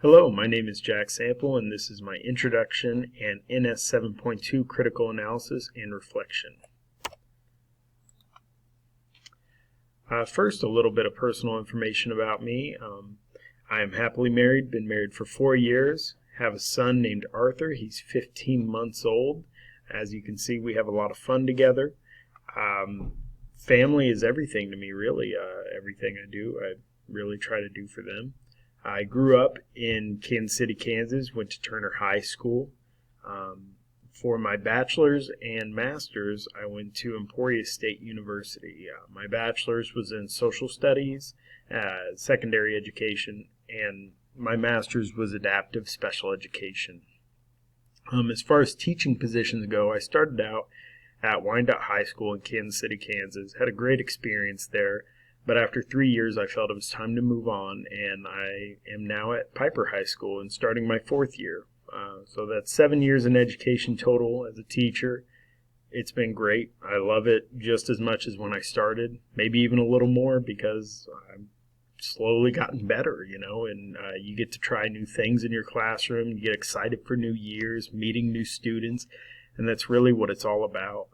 Hello, my name is Jack Sampel, and this is my introduction and NS 7.2 critical analysis and reflection. First, a little bit of personal information about me. I am happily married, been married for 4 years, have a son named Arthur. He's 15 months old. As you can see, we have a lot of fun together. Family is everything to me, really. Everything I do, I really try to do for them. I grew up in Kansas City, Kansas, went to Turner High School. For my bachelor's and master's, I went to Emporia State University. My bachelor's was in social studies, secondary education, and my master's was adaptive special education. As far as teaching positions go, I started out at Wyandotte High School in Kansas City, Kansas. Had a great experience there. But after 3 years, I felt it was time to move on, and I am now at Piper High School and starting my 4th year. So that's 7 years in education total as a teacher. It's been great. I love it just as much as when I started, maybe even a little more because I've slowly gotten better, and you get to try new things in your classroom. You get excited for new years, meeting new students, and that's really what it's all about.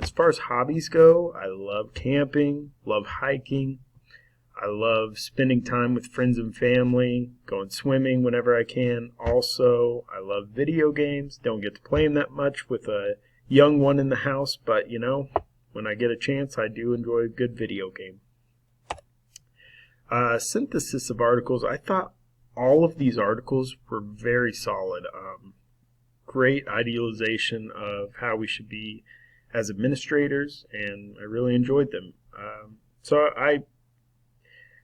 As far as hobbies go, I love camping, love hiking. I love spending time with friends and family, going swimming whenever I can. Also, I love video games. Don't get to play them that much with a young one in the house, but when I get a chance, I do enjoy a good video game. Synthesis of articles. I thought all of these articles were very solid. Great idealization of how we should be as administrators, and I really enjoyed them.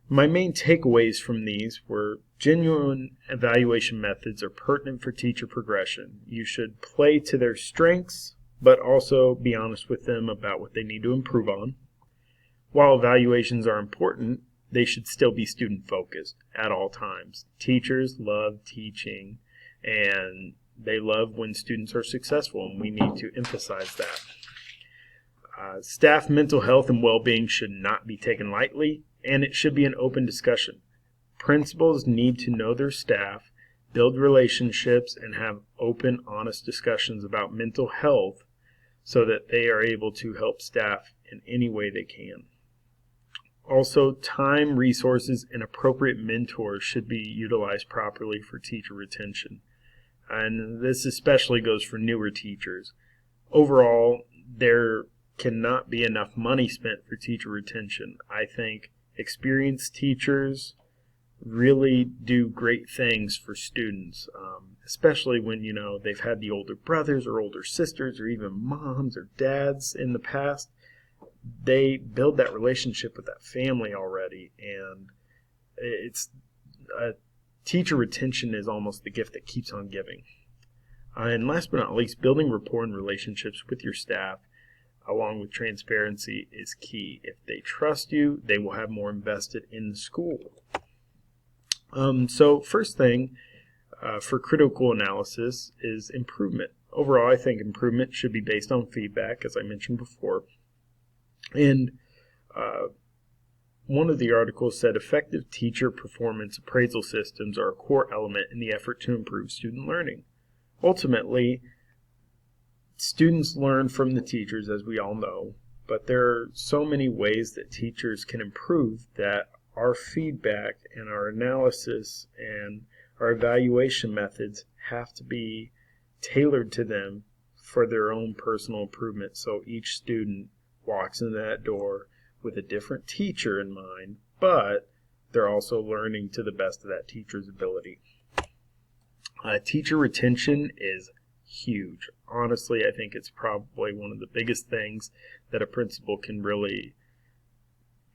My main takeaways from these were genuine evaluation methods are pertinent for teacher progression. You should play to their strengths, but also be honest with them about what they need to improve on. While evaluations are important, they should still be student-focused at all times. Teachers love teaching, and they love when students are successful, and we need to emphasize that. Staff mental health and well-being should not be taken lightly, and it should be an open discussion. Principals need to know their staff, build relationships, and have open, honest discussions about mental health so that they are able to help staff in any way they can. Also, time, resources, and appropriate mentors should be utilized properly for teacher retention. And this especially goes for newer teachers. Overall, there cannot be enough money spent for teacher retention. I think experienced teachers really do great things for students, especially when, they've had the older brothers or older sisters or even moms or dads in the past. They build that relationship with that family already, and teacher retention is almost the gift that keeps on giving. And last but not least, building rapport and relationships with your staff along with transparency is key. If they trust you, they will have more invested in the school. So first thing for critical analysis is improvement. Overall, I think improvement should be based on feedback, as I mentioned before. And one of the articles said effective teacher performance appraisal systems are a core element in the effort to improve student learning. Ultimately, students learn from the teachers, as we all know, but there are so many ways that teachers can improve that our feedback and our analysis and our evaluation methods have to be tailored to them for their own personal improvement. So each student walks in that door with a different teacher in mind, but they're also learning to the best of that teacher's ability. Teacher retention is huge. Honestly, I think it's probably one of the biggest things that a principal can really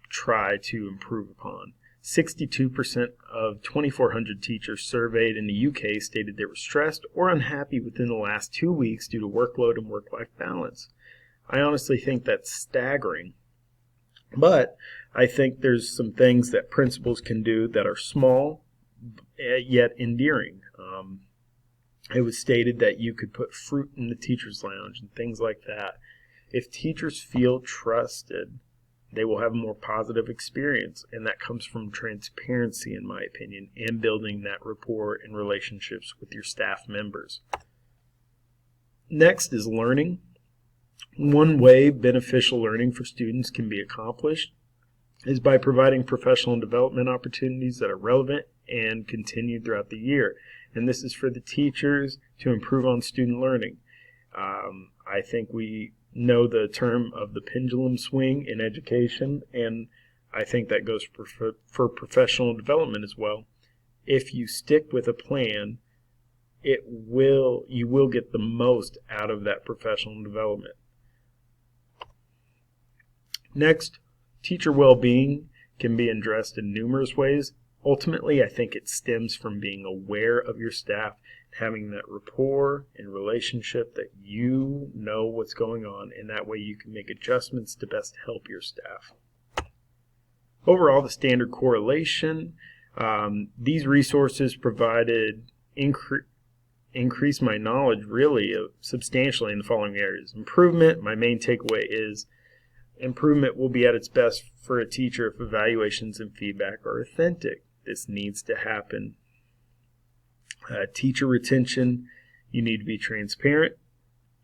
try to improve upon. 62% of 2,400 teachers surveyed in the UK stated they were stressed or unhappy within the last 2 weeks due to workload and work-life balance. I honestly think that's staggering. But I think there's some things that principals can do that are small yet endearing. It was stated that you could put fruit in the teacher's lounge and things like that. If teachers feel trusted they will have a more positive experience, and that comes from transparency, in my opinion, and building that rapport and relationships with your staff members. Next is learning. One way beneficial learning for students can be accomplished is by providing professional development opportunities that are relevant and continued throughout the year. And this is for the teachers to improve on student learning. I think we know the term of the pendulum swing in education, and I think that goes for professional development as well. If you stick with a plan, you will get the most out of that professional development. Next, teacher well-being can be addressed in numerous ways. Ultimately, I think it stems from being aware of your staff, having that rapport and relationship that you know what's going on, and that way you can make adjustments to best help your staff. Overall, the standard correlation, these resources provided increase my knowledge really substantially in the following areas. Improvement, my main takeaway is improvement will be at its best for a teacher if evaluations and feedback are authentic. This needs to happen. Teacher retention, you need to be transparent,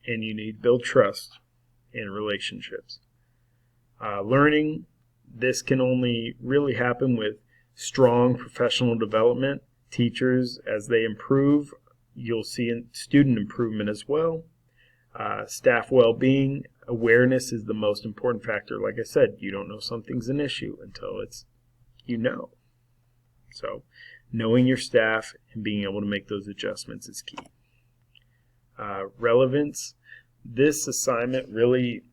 and you need to build trust in relationships. Learning, this can only really happen with strong professional development. Teachers, as they improve, you'll see student improvement as well. Staff well-being, awareness is the most important factor. Like I said, you don't know something's an issue until you know. So knowing your staff and being able to make those adjustments is key. Relevance, this assignment really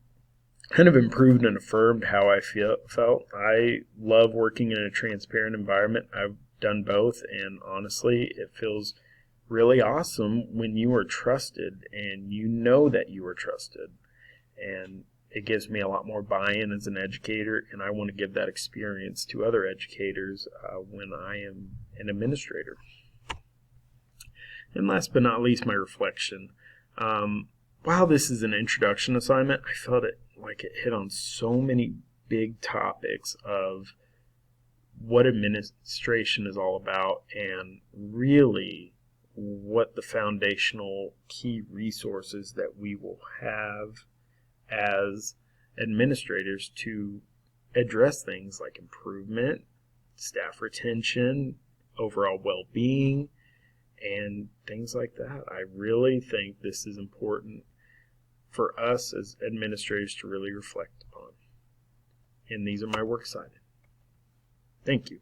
kind of improved and affirmed how I felt. I love working in a transparent environment. I've done both, and honestly, it feels really awesome when you are trusted and you know that you are trusted. And it gives me a lot more buy-in as an educator, and I want to give that experience to other educators when I am an administrator. And last but not least, my reflection. While this is an introduction assignment, I felt it hit on so many big topics of what administration is all about and really what the foundational key resources that we will have as administrators to address things like improvement, staff retention, overall well-being, and things like that. I really think this is important for us as administrators to really reflect upon. And these are my works cited. Thank you.